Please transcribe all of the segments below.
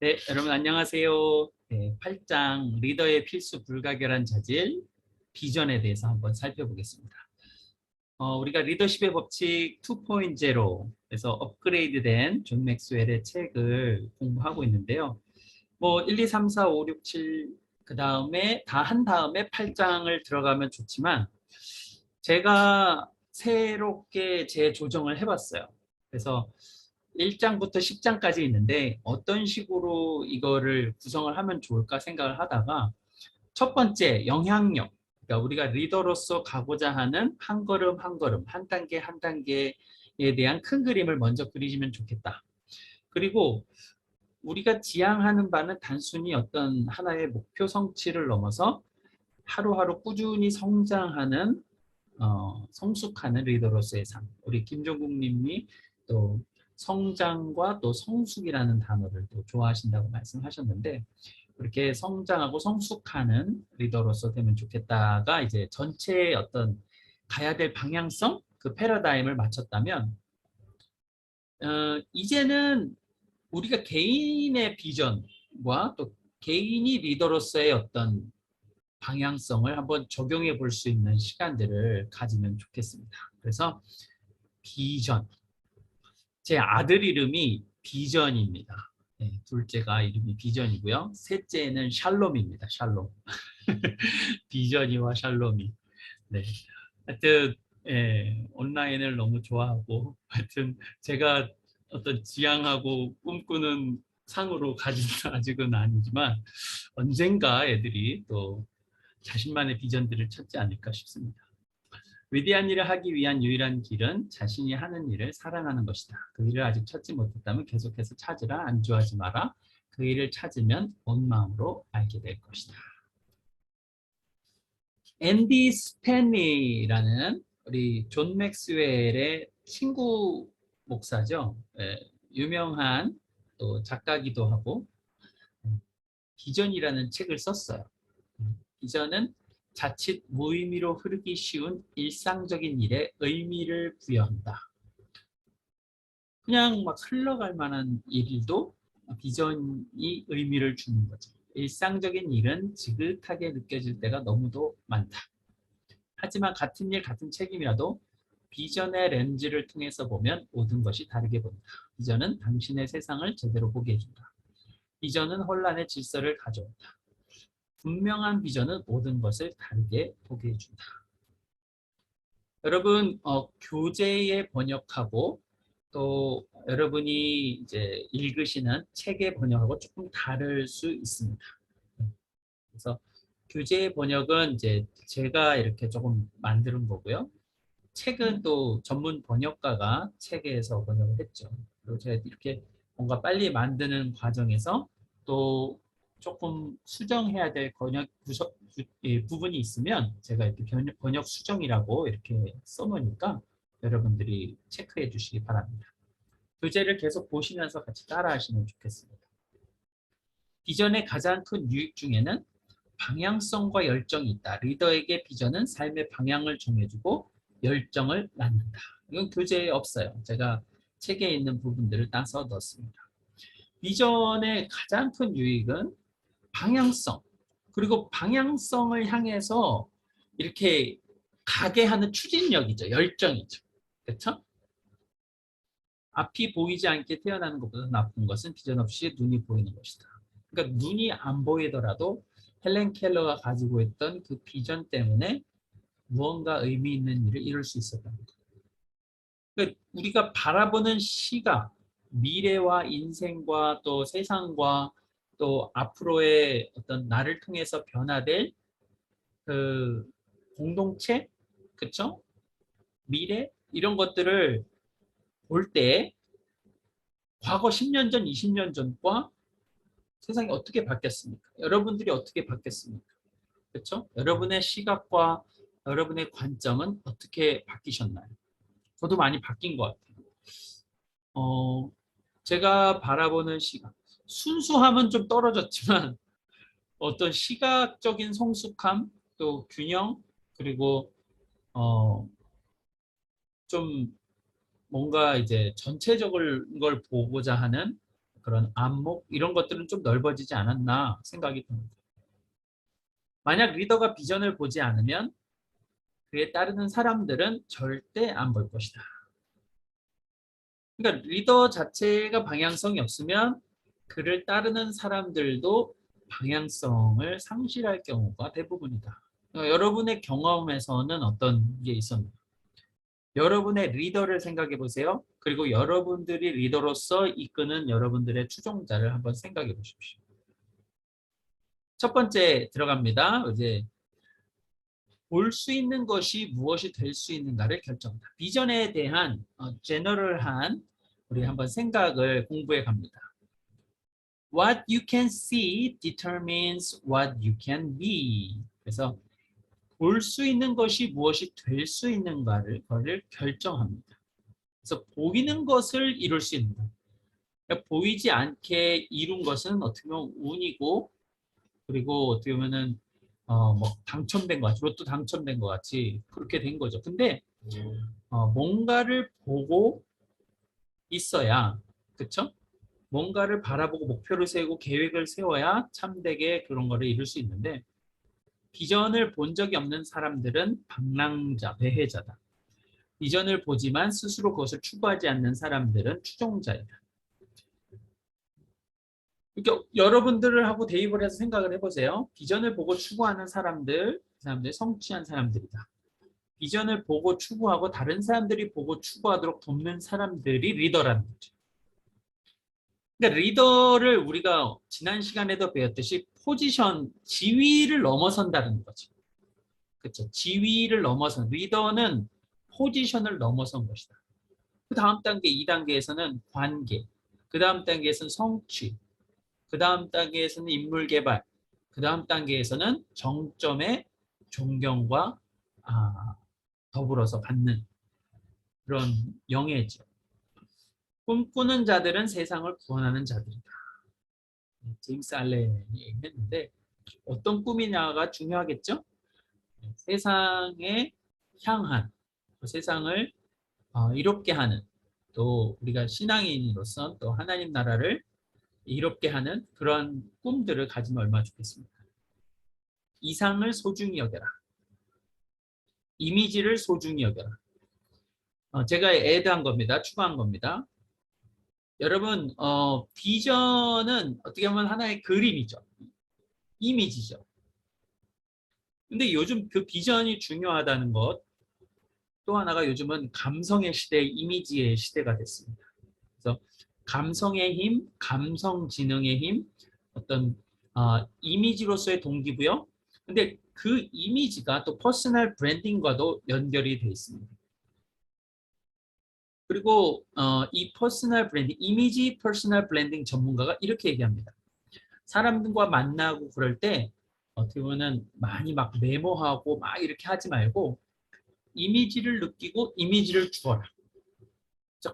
네, 여러분 안녕하세요. 네, 8장 리더의 필수 불가결한 자질 비전에 대해서 한번 살펴보겠습니다. 우리가 리더십의 법칙 2.0에서 업그레이드된 존 맥스웰의 책을 공부하고 있는데요. 1, 2, 3, 4, 5, 6, 7 그 다음에 다 한 다음에 8장을 들어가면 좋지만 제가 새롭게 재조정을 해봤어요. 그래서 1장부터 10장까지 있는데 어떤 식으로 이거를 구성을 하면 좋을까 생각을 하다가 첫 번째 영향력, 그러니까 우리가 리더로서 가고자 하는 한 걸음 한 걸음, 한 단계 한 단계에 대한 큰 그림을 먼저 그리시면 좋겠다. 그리고 우리가 지향하는 바는 단순히 어떤 하나의 목표 성취를 넘어서 하루하루 꾸준히 성장하는 성숙하는 리더로서의 삶. 우리 김종국 님이 또 성장과 또 성숙이라는 단어를 또 좋아하신다고 말씀하셨는데 그렇게 성장하고 성숙하는 리더로서 되면 좋겠다가 이제 전체의 어떤 가야 될 방향성, 그 패러다임을 맞췄다면 이제는 우리가 개인의 비전과 또 개인이 리더로서의 어떤 방향성을 한번 적용해 볼 수 있는 시간들을 가지면 좋겠습니다. 그래서 비전. 제 아들 이름이 비전입니다. 네, 둘째가 이름이 비전이고요. 셋째는 샬롬입니다. 샬롬. 비전이와 샬롬이. 네. 하여튼 온라인을 너무 좋아하고 하여튼 제가 어떤 지향하고 꿈꾸는 상으로 가진 아직은 아니지만 언젠가 애들이 또 자신만의 비전들을 찾지 않을까 싶습니다. 위대한 일을 하기 위한 유일한 길은 자신이 하는 일을 사랑하는 것이다. 그 일을 아직 찾지 못했다면 계속해서 찾으라. 안주하지 마라. 그 일을 찾으면 온 마음으로 알게 될 것이다. 앤디 스탠리라는 우리 존 맥스웰의 친구 목사죠. 유명한 또 작가기도 하고 비전이라는 책을 썼어요. 비전은 자칫 무의미로 흐르기 쉬운 일상적인 일에 의미를 부여한다. 그냥 막 흘러갈 만한 일도 비전이 의미를 주는 거죠. 일상적인 일은 지긋하게 느껴질 때가 너무도 많다. 하지만 같은 일, 같은 책임이라도 비전의 렌즈를 통해서 보면 모든 것이 다르게 보인다. 비전은 당신의 세상을 제대로 보게 해준다. 비전은 혼란의 질서를 가져온다. 분명한 비전은 모든 것을 다르게 보게 해준다. 여러분, 교재에 번역하고 또 여러분이 이제 읽으시는 책의 번역하고 조금 다를 수 있습니다. 그래서 교재 번역은 이제 제가 이렇게 조금 만드는 거고요. 책은 또 전문 번역가가 책에서 번역을 했죠. 그리고 제가 이렇게 뭔가 빨리 만드는 과정에서 또 조금 수정해야 될 부분이 있으면 제가 이렇게 번역 수정이라고 이렇게 써놓으니까 여러분들이 체크해 주시기 바랍니다. 교재를 계속 보시면서 같이 따라 하시면 좋겠습니다. 비전의 가장 큰 유익 중에는 방향성과 열정이 있다. 리더에게 비전은 삶의 방향을 정해주고 열정을 낳는다. 이건 교재에 없어요. 제가 책에 있는 부분들을 따서 넣었습니다. 비전의 가장 큰 유익은 방향성, 그리고 방향성을 향해서 이렇게 가게 하는 추진력이죠. 열정이죠. 그렇죠? 앞이 보이지 않게 태어나는 것보다 나쁜 것은 비전 없이 눈이 보이는 것이다. 그러니까 눈이 안 보이더라도 헬렌 켈러가 가지고 있던 그 비전 때문에 무언가 의미 있는 일을 이룰 수 있었답니다. 그러니까 우리가 바라보는 시각, 미래와 인생과 또 세상과 또 앞으로의 어떤 나를 통해서 변화될 그 공동체, 그쵸? 미래 이런 것들을 볼 때 과거 10년 전, 20년 전과 세상이 어떻게 바뀌었습니까? 여러분들이 어떻게 바뀌었습니까? 그렇죠? 여러분의 시각과 여러분의 관점은 어떻게 바뀌셨나요? 저도 많이 바뀐 것 같아요. 어, 제가 바라보는 시각, 순수함은 좀 떨어졌지만 어떤 시각적인 성숙함, 또 균형, 그리고 어, 좀 뭔가 이제 전체적인 걸 보고자 하는 그런 안목 이런 것들은 좀 넓어지지 않았나 생각이 듭니다. 만약 리더가 비전을 보지 않으면 그에 따르는 사람들은 절대 안 볼 것이다. 그러니까 리더 자체가 방향성이 없으면 그를 따르는 사람들도 방향성을 상실할 경우가 대부분이다. 여러분의 경험에서는 어떤 게 있었나요? 여러분의 리더를 생각해 보세요. 그리고 여러분들이 리더로서 이끄는 여러분들의 추종자를 한번 생각해 보십시오. 첫 번째 들어갑니다. 이제 볼 수 있는 것이 무엇이 될 수 있는가를 결정한다. 비전에 대한 제너럴한 우리 한번 생각을 공부해 갑니다. What you can see determines what you can be. 그래서 볼 수 있는 것이 무엇이 될 수 있는가를 결정합니다. 그래서 보이는 것을 이룰 수 있는 것. 그러니까 보이지 않게 이룬 것은 어떻게 보면 운이고, 그리고 어떻게 보면은 뭐 당첨된 것 같이, 로또 당첨된 것 같이 그렇게 된 거죠. 근데 뭔가를 보고 있어야, 그렇죠? 뭔가를 바라보고 목표를 세우고 계획을 세워야 참되게 그런 거를 이룰 수 있는데, 비전을 본 적이 없는 사람들은 방랑자, 배회자다. 비전을 보지만 스스로 그것을 추구하지 않는 사람들은 추종자이다. 그러니까 여러분들을 하고 대입을 해서 생각을 해보세요. 비전을 보고 추구하는 사람들, 그 사람들이 성취한 사람들이다. 비전을 보고 추구하고 다른 사람들이 보고 추구하도록 돕는 사람들이 리더라는 거죠. 그러니까 리더를 우리가 지난 시간에도 배웠듯이 포지션, 지위를 넘어선다는 거죠. 그렇죠. 지위를 넘어선, 리더는 포지션을 넘어선 것이다. 그 다음 단계, 2단계에서는 관계, 그 다음 단계에서는 성취, 그 다음 단계에서는 인물 개발, 그 다음 단계에서는 정점의 존경과 더불어서 받는 그런 영예죠. 꿈꾸는 자들은 세상을 구원하는 자들이다. 제임스 알렌이 얘기했는데 어떤 꿈이냐가 중요하겠죠? 세상에 향한, 세상을 이롭게 하는, 또 우리가 신앙인으로서 또 하나님 나라를 이롭게 하는 그런 꿈들을 가지면 얼마나 좋겠습니까? 이상을 소중히 여겨라. 이미지를 소중히 여겨라. 제가 애드한 겁니다. 추가한 겁니다. 여러분, 비전은 어떻게 보면 하나의 그림이죠. 이미지죠. 근데 요즘 그 비전이 중요하다는 것, 또 하나가 요즘은 감성의 시대, 이미지의 시대가 됐습니다. 그래서 감성의 힘, 감성지능의 힘, 어떤 이미지로서의 동기부여. 근데 그 이미지가 또 퍼스널 브랜딩과도 연결이 되어 있습니다. 그리고 이 퍼스널 브랜딩, 이미지 퍼스널 브랜딩 전문가가 이렇게 얘기합니다. 사람들과 만나고 그럴 때 어떻게 보면 많이 막 메모하고 막 이렇게 하지 말고 이미지를 느끼고 이미지를 주어라.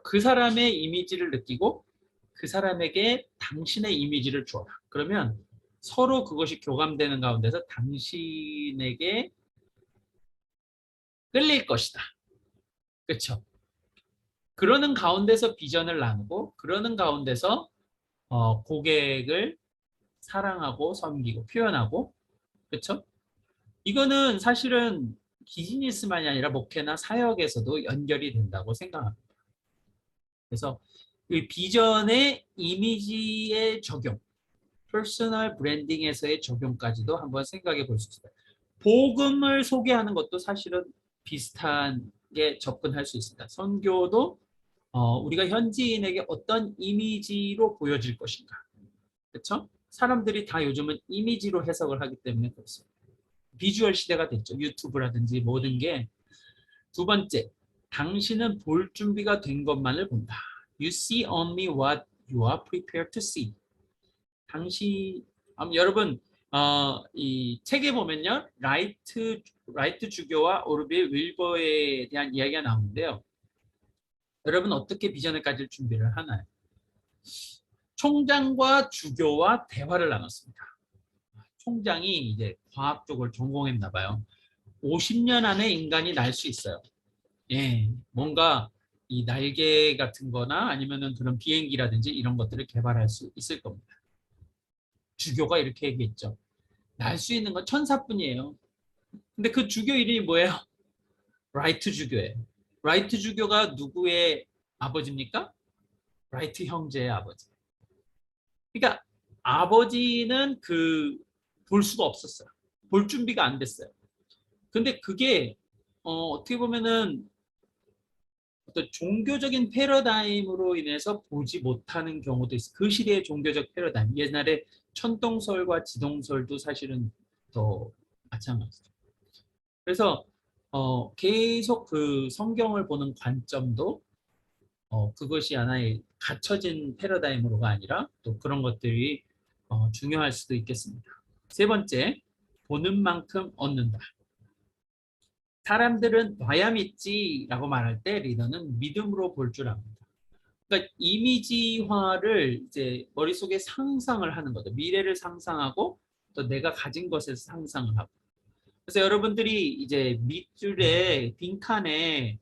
그 사람의 이미지를 느끼고 그 사람에게 당신의 이미지를 주어라. 그러면 서로 그것이 교감되는 가운데서 당신에게 끌릴 것이다. 그렇죠? 그러는 가운데서 비전을 나누고 그러는 가운데서 고객을 사랑하고 섬기고 표현하고, 그렇죠? 이거는 사실은 비즈니스만이 아니라 목회나 사역에서도 연결이 된다고 생각합니다. 그래서 이 비전의 이미지의 적용, 퍼스널 브랜딩에서의 적용까지도 한번 생각해 볼 수 있어요. 복음을 소개하는 것도 사실은 비슷하게 접근할 수 있습니다. 선교도 우리가 현지인에게 어떤 이미지로 보여질 것인가. 그렇죠? 사람들이 다 요즘은 이미지로 해석을 하기 때문에 그렇습니다. 비주얼 시대가 됐죠. 유튜브라든지 모든 게. 두 번째, 당신은 볼 준비가 된 것만을 본다. You see only what you are prepared to see. 여러분 이 책에 보면요, 라이트 주교와 오르빌 윌버에 대한 이야기가 나오는데요. 여러분 어떻게 비전을 가질 준비를 하나요? 총장과 주교와 대화를 나눴습니다. 총장이 이제 과학 쪽을 전공했나 봐요. 50년 안에 인간이 날 수 있어요. 예, 뭔가 이 날개 같은 거나 아니면은 그런 비행기라든지 이런 것들을 개발할 수 있을 겁니다. 주교가 이렇게 얘기했죠. 날 수 있는 건 천사뿐이에요. 근데 그 주교 이름이 뭐예요? 라이트 주교예요. 라이트 주교가 누구의 아버지입니까? 라이트 형제의 아버지. 그러니까 아버지는 볼 수가 없었어요. 볼 준비가 안 됐어요. 근데 그게 어떻게 보면은 어떤 종교적인 패러다임으로 인해서 보지 못하는 경우도 있어요. 그 시대의 종교적 패러다임. 옛날에 천동설과 지동설도 사실은 더 마찬가지죠. 그래서 계속 그 성경을 보는 관점도 그것이 하나의 갖춰진 패러다임으로가 아니라 또 그런 것들이 중요할 수도 있겠습니다. 세 번째, 보는 만큼 얻는다. 사람들은 봐야 믿지라고 말할 때 리더는 믿음으로 볼 줄 압니다. 그러니까 이미지화를 이제 머릿속에 상상을 하는 거죠. 미래를 상상하고 또 내가 가진 것에서 상상을 하고. 그래서 여러분들이 이제 밑줄에 빈칸에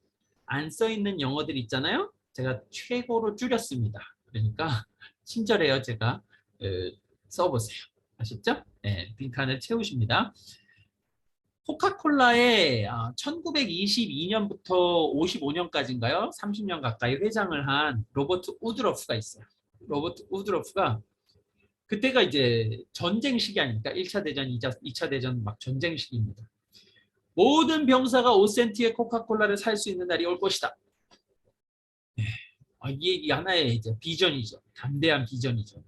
안 써 있는 영어들 있잖아요. 제가 최고로 줄였습니다. 그러니까 친절해요. 제가 써보세요. 아셨죠? 네, 빈칸을 채우십니다. 코카콜라의 1922년부터 55년까지인가요? 30년 가까이 회장을 한 로버트 우드러프가 있어요. 로버트 우드러프가 그때가 이제 전쟁 시기 아닙니까? 1차 대전, 2차 대전 막 전쟁 시기입니다. 모든 병사가 5센트의 코카콜라를 살 수 있는 날이 올 것이다. 이게 하나의 이제 비전이죠. 담대한 비전이죠.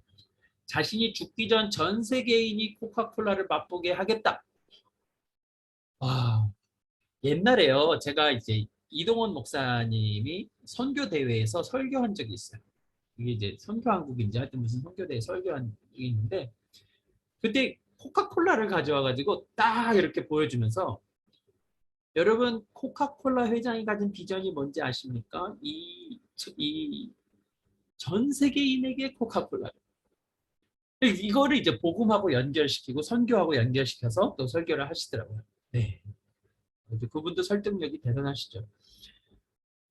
자신이 죽기 전 세계인이 코카콜라를 맛보게 하겠다. 옛날에요. 제가 이제 이동원 목사님이 선교 대회에서 설교한 적이 있어요. 이게 이제 선교한국인지 하여튼 무슨 선교대회 설교한 적이 있는데 그때 코카콜라를 가져와 가지고 딱 이렇게 보여주면서 여러분 코카콜라 회장이 가진 비전이 뭔지 아십니까? 이 전 세계인에게 코카콜라 이거를 이제 복음하고 연결시키고 선교하고 연결시켜서 또 설교를 하시더라고요. 네. 그분도 설득력이 대단하시죠.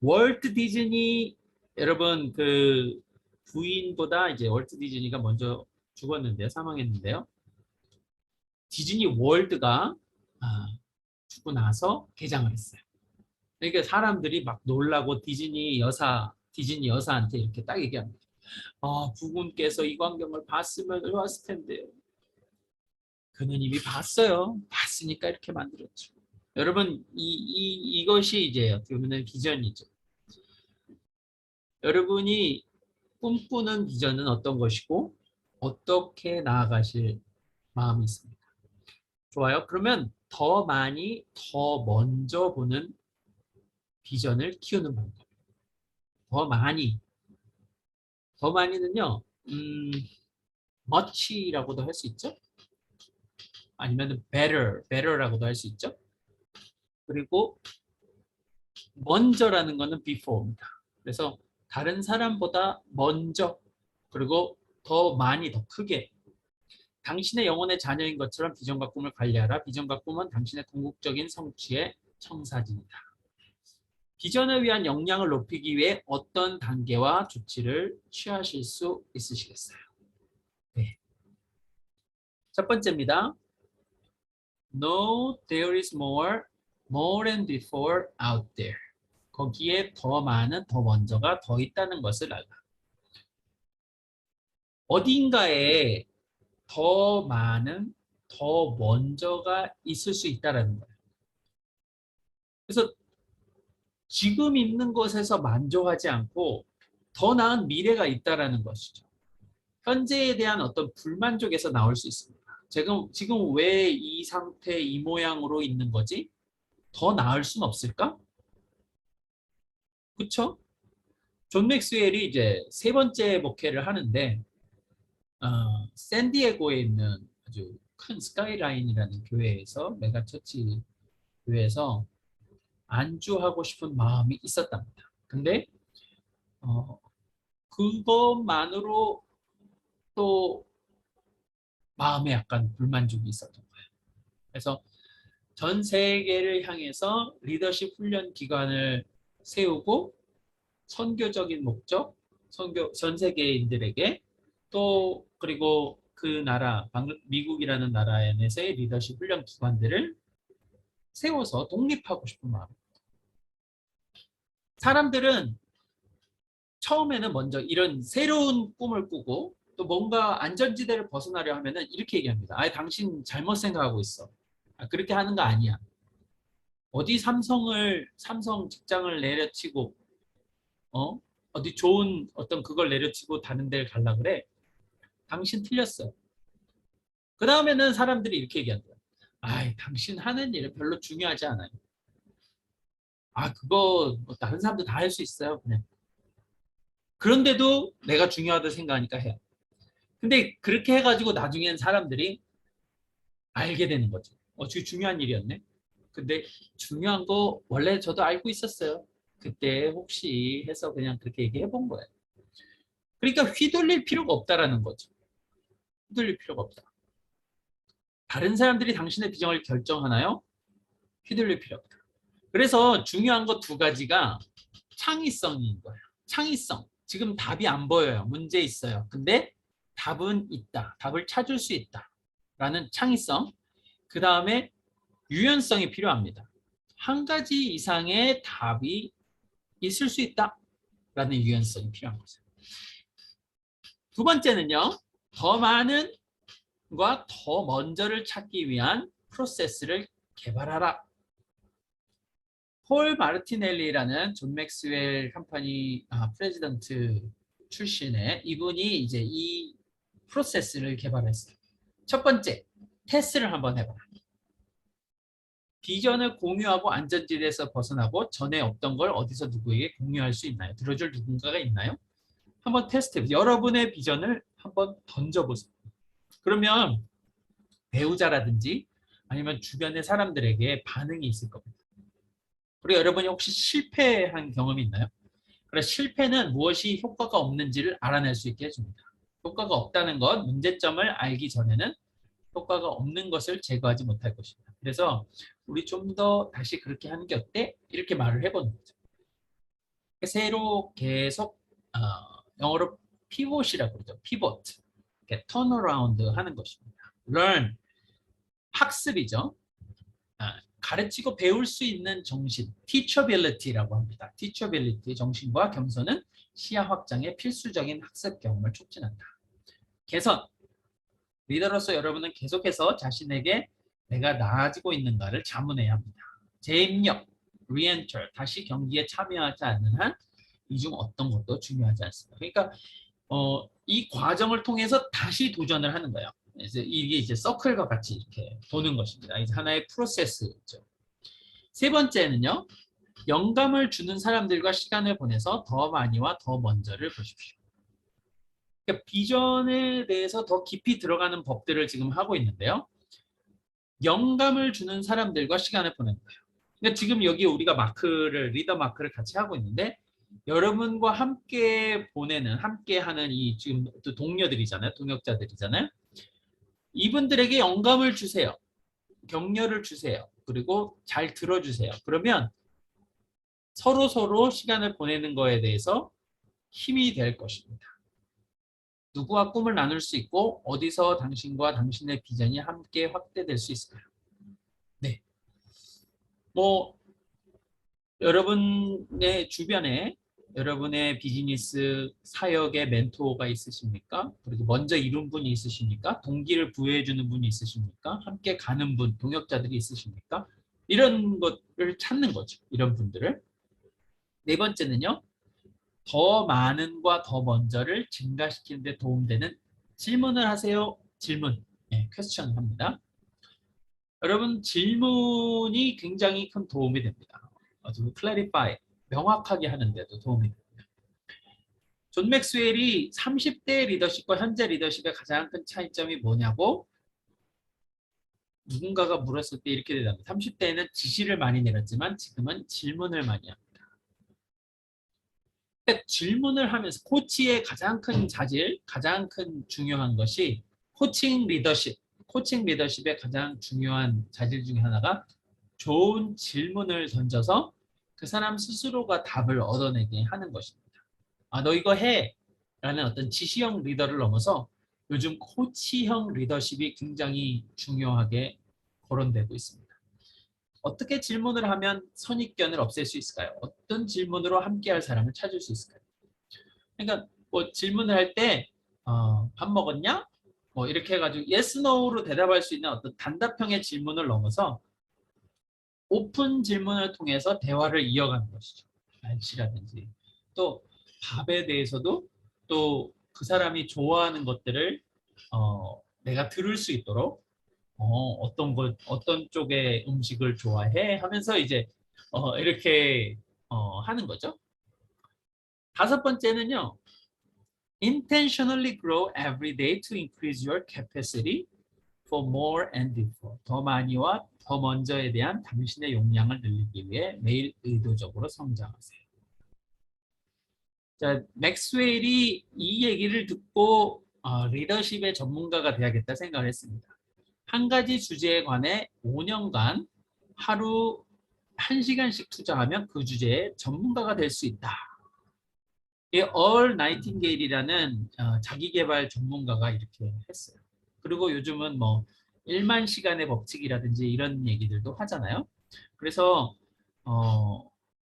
월트 디즈니 여러분 그 부인보다 이제 월트 디즈니가 먼저 죽었는데요. 사망했는데요. 디즈니 월드가 죽고 나서 개장을 했어요. 그러니까 사람들이 막 놀라고 디즈니 여사한테 이렇게 딱 얘기합니다. 부군께서 이 광경을 봤으면 좋았을 텐데요. 그는 이미 봤어요. 봤으니까 이렇게 만들었죠. 여러분 이것이 이제 어떻게 보면 비전이죠. 여러분이 꿈꾸는 비전은 어떤 것이고 어떻게 나아가실 마음이 있습니까? 좋아요. 그러면 더 많이 더 먼저 보는 비전을 키우는 방법. 더 많이는요. much라고도 할 수 있죠. 아니면 better라고도 할 수 있죠. 그리고 먼저라는 거는 before입니다. 그래서 다른 사람보다 먼저 그리고 더 많이 더 크게 당신의 영혼의 자녀인 것처럼 비전과 꿈을 관리하라. 비전과 꿈은 당신의 궁극적인 성취의 청사진이다. 비전을 위한 역량을 높이기 위해 어떤 단계와 조치를 취하실 수 있으시겠어요? 네. 첫 번째입니다. No, there is more than before out there. 거기에 더 많은, 더 먼저가 더 있다는 것을 알라. 어딘가에 더 많은, 더 먼저가 있을 수 있다는 거예요. 그래서 지금 있는 것에서 만족하지 않고 더 나은 미래가 있다는 것이죠. 현재에 대한 어떤 불만족에서 나올 수 있습니다. 지금 왜 이 상태, 이 모양으로 있는 거지? 더 나을 순 없을까? 그렇죠? 존 맥스웰이 이제 세 번째 목회를 하는데 샌디에고에 있는 아주 큰 스카이라인이라는 교회에서 메가처치 교회에서 안주하고 싶은 마음이 있었답니다. 근데 그것만으로 또 마음에 약간 불만족이 있었던 거예요. 그래서 전 세계를 향해서 리더십 훈련 기관을 세우고 선교적인 목적, 선교 전 세계인들에게 또 그리고 그 나라 미국이라는 나라 안에서의 리더십 훈련 기관들을 세워서 독립하고 싶은 마음. 사람들은 처음에는 먼저 이런 새로운 꿈을 꾸고 또 뭔가 안전지대를 벗어나려 하면은 이렇게 얘기합니다. 아, 당신 잘못 생각하고 있어. 아, 그렇게 하는 거 아니야. 어디 삼성 직장을 내려치고 어디 좋은 어떤 그걸 내려치고 다른 데를 갈라 그래. 당신 틀렸어. 그 다음에는 사람들이 이렇게 얘기한다. 아, 당신 하는 일은 별로 중요하지 않아요. 아, 그거 뭐 다른 사람도 다 할 수 있어요. 그냥. 그런데도 내가 중요하다 생각하니까 해요. 근데 그렇게 해가지고 나중엔 사람들이 알게 되는 거죠. 되게 중요한 일이었네. 근데 중요한 거 원래 저도 알고 있었어요. 그때 혹시 해서 그냥 그렇게 얘기해 본 거예요. 그러니까 휘둘릴 필요가 없다라는 거죠. 휘둘릴 필요가 없다. 다른 사람들이 당신의 비전을 결정하나요? 휘둘릴 필요 없다. 그래서 중요한 거 두 가지가 창의성인 거예요. 창의성. 지금 답이 안 보여요. 문제 있어요. 근데 답은 있다. 답을 찾을 수 있다. 라는 창의성. 그 다음에 유연성이 필요합니다. 한 가지 이상의 답이 있을 수 있다. 라는 유연성이 필요한 거죠. 두 번째는요. 더 많은 과 더 먼저를 찾기 위한 프로세스를 개발하라. 폴 마르티넬리라는 존 맥스웰 컴퍼니 프레지던트 출신의 이분이 이제 이 프로세스를 개발했어요. 첫 번째, 테스트를 한번 해봐라. 비전을 공유하고 안전지대에서 벗어나고 전에 없던 걸 어디서 누구에게 공유할 수 있나요? 들어줄 누군가가 있나요? 한번 테스트, 여러분의 비전을 한번 던져보세요. 그러면 배우자라든지 아니면 주변의 사람들에게 반응이 있을 겁니다. 그리고 여러분이 혹시 실패한 경험이 있나요? 그래서 실패는 무엇이 효과가 없는지를 알아낼 수 있게 해줍니다. 효과가 없다는 건 문제점을 알기 전에는 효과가 없는 것을 제거하지 못할 것입니다. 그래서 우리 좀 더 다시 그렇게 하는 게 어때? 이렇게 말을 해보는 거죠. 새로 계속 영어로 피봇이라고 그러죠. 피봇. 턴어라운드 하는 것입니다. learn. 학습이죠. 가르치고 배울 수 있는 정신, teachability라고 합니다. teachability 정신과 겸손은 시야 확장의 필수적인 학습 경험을 촉진한다. 개선. 리더로서 여러분은 계속해서 자신에게 내가 나아지고 있는가를 자문해야 합니다. 재입력, re-enter, 다시 경기에 참여하지 않는 한 이 중 어떤 것도 중요하지 않습니다. 그러니까 이 과정을 통해서 다시 도전을 하는 거예요. 이게 이제 서클과 같이 이렇게 도는 것입니다. 이제 하나의 프로세스죠. 세 번째는요. 영감을 주는 사람들과 시간을 보내서 더 많이와 더 먼저를 보십시오. 그러니까 비전에 대해서 더 깊이 들어가는 법들을 지금 하고 있는데요. 영감을 주는 사람들과 시간을 보내는 거예요. 그러니까 지금 여기 우리가 리더 마크를 같이 하고 있는데 여러분과 함께 하는 이 지금 동료들이잖아요. 동역자들이잖아요. 이분들에게 영감을 주세요. 격려를 주세요. 그리고 잘 들어주세요. 그러면 서로 시간을 보내는 거에 대해서 힘이 될 것입니다. 누구와 꿈을 나눌 수 있고 어디서 당신과 당신의 비전이 함께 확대될 수 있을까요? 네. 여러분의 주변에 여러분의 비즈니스 사역의 멘토가 있으십니까? 그리고 먼저 이룬 분이 있으십니까? 동기를 부여해주는 분이 있으십니까? 함께 가는 분, 동역자들이 있으십니까? 이런 것을 찾는 거죠. 이런 분들을. 네 번째는요. 더 많은과 더 먼저를 증가시키는 데 도움되는 질문을 하세요. 질문. 퀘스천 합니다. 여러분 질문이 굉장히 큰 도움이 됩니다. clarify, 명확하게 하는 데도 도움이 됩니다. 존 맥스웰이 30대 리더십과 현재 리더십의 가장 큰 차이점이 뭐냐고 누군가가 물었을 때 이렇게 대답합니다. 30대에는 지시를 많이 내렸지만 지금은 질문을 많이 합니다. 질문을 하면서 코치의 가장 큰 자질, 가장 큰 중요한 것이 코칭 리더십의 가장 중요한 자질 중에 하나가 좋은 질문을 던져서 그 사람 스스로가 답을 얻어내게 하는 것입니다. 아, 너 이거 해! 라는 어떤 지시형 리더를 넘어서 요즘 코치형 리더십이 굉장히 중요하게 거론되고 있습니다. 어떻게 질문을 하면 선입견을 없앨 수 있을까요? 어떤 질문으로 함께할 사람을 찾을 수 있을까요? 그러니까 뭐 질문을 할 때 밥 먹었냐? 뭐 이렇게 해가지고 yes, no로 대답할 수 있는 어떤 단답형의 질문을 넘어서 오픈 질문을 통해서 대화를 이어가는 것이죠. 날씨라든지 또 밥에 대해서도 또 그 사람이 좋아하는 것들을 내가 들을 수 있도록 어떤 쪽의 음식을 좋아해 하면서 이제 이렇게 하는 거죠. 다섯 번째는요. Intentionally grow every day to increase your capacity for more and before. 더 많이와 더 먼저에 대한 당신의 역량을 늘리기 위해 매일 의도적으로 성장하세요. 자, 맥스웰이 이 얘기를 듣고 리더십의 전문가가 돼야겠다 생각을 했습니다. 한 가지 주제에 관해 5년간 하루 1시간씩 투자하면 그 주제의 전문가가 될 수 있다. 이 얼 나이팅게일이라는 자기개발 전문가가 이렇게 했어요. 그리고 요즘은 뭐 1만 시간의 법칙이라든지 이런 얘기들도 하잖아요. 그래서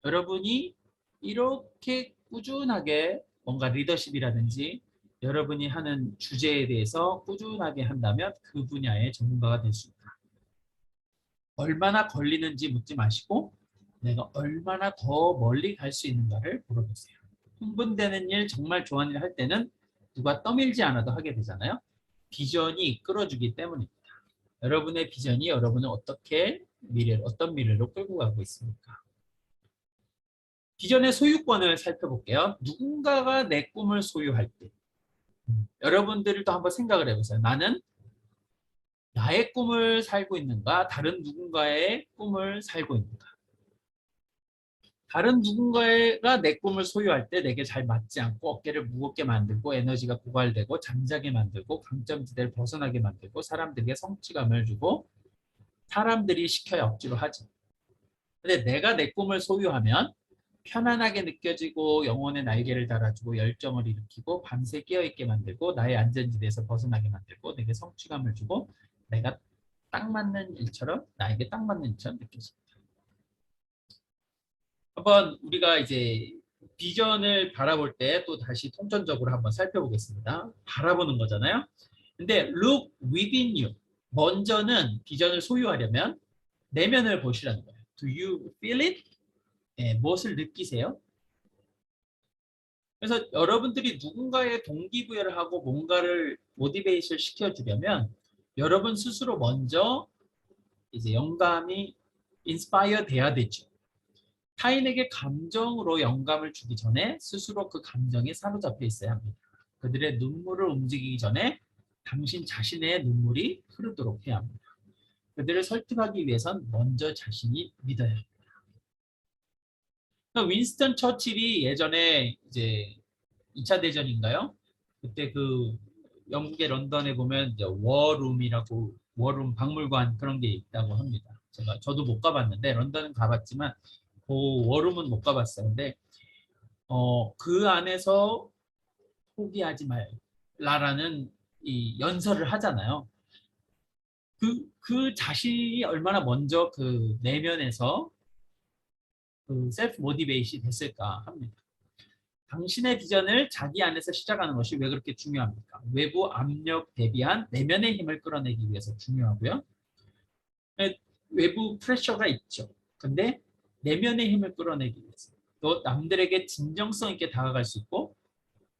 여러분이 이렇게 꾸준하게 뭔가 리더십이라든지 여러분이 하는 주제에 대해서 꾸준하게 한다면 그 분야의 전문가가 될 수 있다. 얼마나 걸리는지 묻지 마시고 내가 얼마나 더 멀리 갈 수 있는가를 물어보세요. 흥분되는 일, 정말 좋아하는 일 할 때는 누가 떠밀지 않아도 하게 되잖아요. 비전이 이끌어주기 때문입니다. 여러분의 비전이 여러분을 어떤 미래로 끌고 가고 있습니까? 비전의 소유권을 살펴볼게요. 누군가가 내 꿈을 소유할 때 여러분들도 한번 생각을 해보세요. 나는 나의 꿈을 살고 있는가? 다른 누군가의 꿈을 살고 있는가? 다른 누군가가 내 꿈을 소유할 때 내게 잘 맞지 않고 어깨를 무겁게 만들고 에너지가 고갈되고 잠자게 만들고 강점지대를 벗어나게 만들고 사람들에게 성취감을 주고 사람들이 시켜야 억지로 하죠. 근데 내가 내 꿈을 소유하면 편안하게 느껴지고 영혼의 날개를 달아주고 열정을 일으키고 밤새 깨어있게 만들고 나의 안전지대에서 벗어나게 만들고 내게 성취감을 주고 내가 딱 맞는 일처럼 나에게 딱 맞는 일처럼 느껴집니다. 한번 우리가 이제 비전을 바라볼 때 또 다시 통전적으로 한번 살펴보겠습니다. 바라보는 거잖아요. 근데 look within you. 먼저는 비전을 소유하려면 내면을 보시라는 거예요. Do you feel it? 무엇을 느끼세요? 그래서 여러분들이 누군가의 동기부여를 하고 뭔가를 모티베이션 시켜주려면 여러분 스스로 먼저 이제 영감이 인스파이어 돼야 되죠. 타인에게 감정으로 영감을 주기 전에 스스로 그 감정에 사로잡혀 있어야 합니다. 그들의 눈물을 움직이기 전에 당신 자신의 눈물이 흐르도록 해야 합니다. 그들을 설득하기 위해선 먼저 자신이 믿어야 합니다. 윈스턴 처칠이 예전에 이제 2차 대전인가요? 그때 그 영국의 런던에 보면 이제 워룸이라고 워룸 박물관 그런 게 있다고 합니다. 저도 못 가봤는데 런던은 가봤지만 그 워룸은 못 가봤어요. 근데 그 안에서 포기하지 말라라는 이 연설을 하잖아요. 그 자신이 얼마나 먼저 그 내면에서 그 셀프 모티베이션이 됐을까 합니다. 당신의 비전을 자기 안에서 시작하는 것이 왜 그렇게 중요합니까? 외부 압력 대비한 내면의 힘을 끌어내기 위해서 중요하고요. 외부 프레셔가 있죠. 근데 내면의 힘을 끌어내기 위해서 또 남들에게 진정성 있게 다가갈 수 있고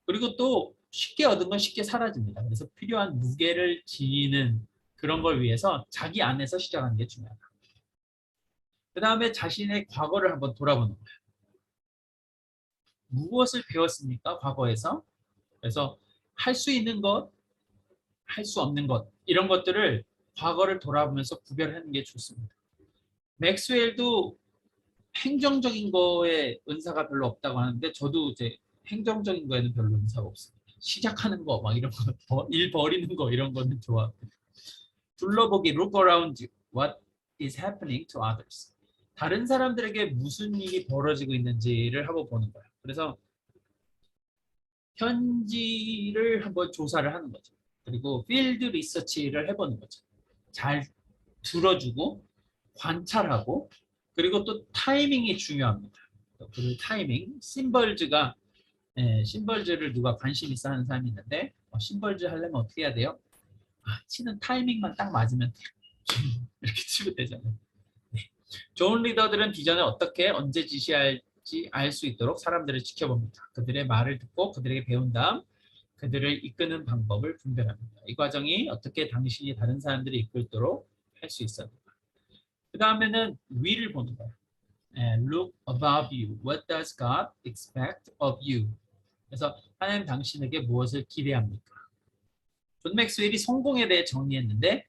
그리고 또 쉽게 얻은 건 쉽게 사라집니다. 그래서 필요한 무게를 지니는 그런 걸 위해서 자기 안에서 시작하는 게 중요하다. 그 다음에 자신의 과거를 한번 돌아보는 거예요. 무엇을 배웠습니까? 과거에서. 그래서 할 수 있는 것, 할 수 없는 것 이런 것들을 과거를 돌아보면서 구별하는 게 좋습니다. 맥스웰도 행정적인 거에 은사가 별로 없다고 하는데 저도 이제 행정적인 거에는 별로 은사가 없습니다. 시작하는 거 막 이런 거, 일 버리는 거 이런 거는 좋아. 둘러보기, look around you. What is happening to others? 다른 사람들에게 무슨 일이 벌어지고 있는지를 한번 보는 거예요. 그래서 현지를 한번 조사를 하는 거죠. 그리고 필드 리서치를 해보는 거죠. 잘 들어주고 관찰하고 그리고 또 타이밍이 중요합니다. 그 타이밍, 심벌즈가 심벌즈를 누가 관심 있어 하는 사람이 있는데 심벌즈 하려면 어떻게 해야 돼요? 치는 타이밍만 딱 맞으면 돼요. 이렇게 치면 되잖아요. 네. 좋은 리더들은 비전을 어떻게 언제 지시할지 알 수 있도록 사람들을 지켜봅니다. 그들의 말을 듣고 그들에게 배운 다음 그들을 이끄는 방법을 분별합니다. 이 과정이 어떻게 당신이 다른 사람들을 이끌도록 할 수 있습니다. 그 다음에는 위를 보는 거예요. Look above you. What does God expect of you? 그래서 하나님 당신에게 무엇을 기대합니까? 존 맥스웰이 성공에 대해 정리했는데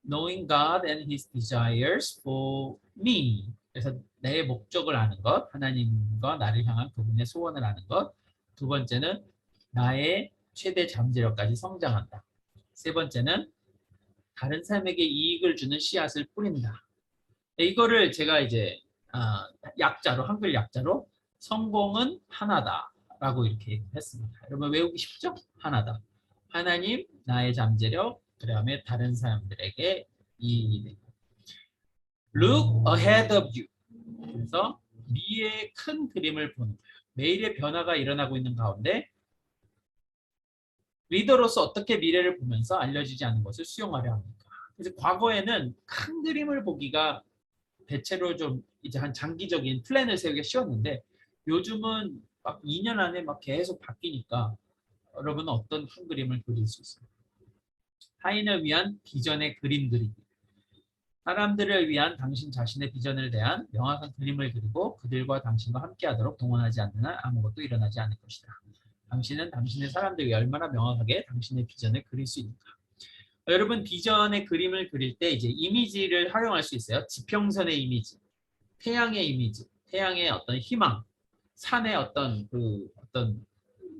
Knowing God and His desires for me. 그래서 내 목적을 아는 것, 하나님과 나를 향한 그분의 소원을 아는 것. 두 번째는 나의 최대 잠재력까지 성장한다. 세 번째는 다른 사람에게 이익을 주는 씨앗을 뿌린다. 이거를 제가 이제 약자로 한글 약자로 성공은 하나다라고 이렇게 했습니다. 여러분 외우기 쉽죠? 하나다. 하나님, 나의 잠재력, 그다음에 다른 사람들에게 이익이 되고. Look ahead of you. 그래서 미래의 큰 그림을 보는 거예요. 매일의 변화가 일어나고 있는 가운데 리더로서 어떻게 미래를 보면서 알려지지 않은 것을 수용하려 합니까? 그래서 과거에는 큰 그림을 보기가 대체로 좀 이제 한 장기적인 플랜을 세우기가 쉬웠는데 요즘은 막 2년 안에 막 계속 바뀌니까 여러분은 어떤 큰 그림을 그릴 수 있어요? 타인을 위한 비전의 그림 그리기. 사람들을 위한 당신 자신의 비전을 대한 명확한 그림을 그리고 그들과 당신과 함께하도록 동원하지 않는 한 아무것도 일어나지 않을 것이다. 당신은 당신의 사람들 위해 얼마나 명확하게 당신의 비전을 그릴 수 있는가. 여러분 비전의 그림을 그릴 때 이제 이미지를 활용할 수 있어요. 지평선의 이미지, 태양의 이미지, 태양의 어떤 희망, 산의 어떤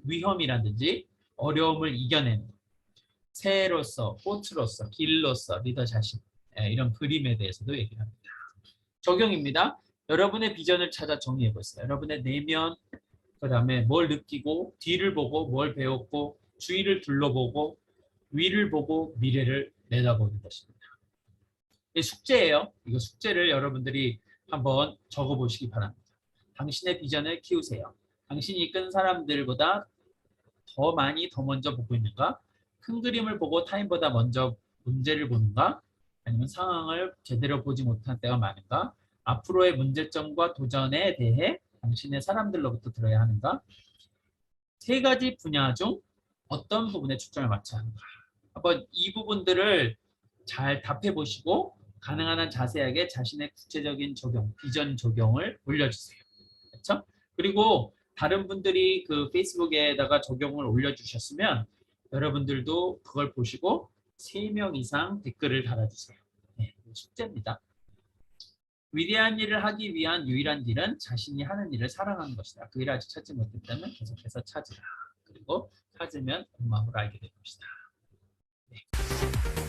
위험이라든지 어려움을 이겨내는 새로서, 꽃으로서, 길로서, 리더 자신 이런 그림에 대해서도 얘기를 합니다. 적용입니다. 여러분의 비전을 찾아 정리해 보세요. 여러분의 내면, 그 다음에 뭘 느끼고, 뒤를 보고, 뭘 배웠고, 주위를 둘러보고, 위를 보고, 미래를 내다보는 것입니다. 이 숙제예요. 이거 숙제를 여러분들이 한번 적어보시기 바랍니다. 당신의 비전을 키우세요. 당신이 이끈 사람들보다 더 많이 더 먼저 보고 있는가? 큰 그림을 보고 타인보다 먼저 문제를 보는가? 아니면 상황을 제대로 보지 못한 때가 많은가? 앞으로의 문제점과 도전에 대해 당신의 사람들로부터 들어야 하는가? 세 가지 분야 중 어떤 부분에 초점을 맞춰야 하는가? 한번 이 부분들을 잘 답해 보시고 가능한 한 자세하게 자신의 구체적인 적용, 비전 적용을 올려주세요. 그렇죠? 그리고 다른 분들이 그 페이스북에다가 적용을 올려주셨으면 여러분들도 그걸 보시고 3명 이상 댓글을 달아주세요. 네, 숙제입니다. 위대한 일을 하기 위한 유일한 길은 자신이 하는 일을 사랑하는 것이다. 그 일을 아직 찾지 못했다면 계속해서 찾으라. 그리고 찾으면 고마움을 알게 될 것이다. 네.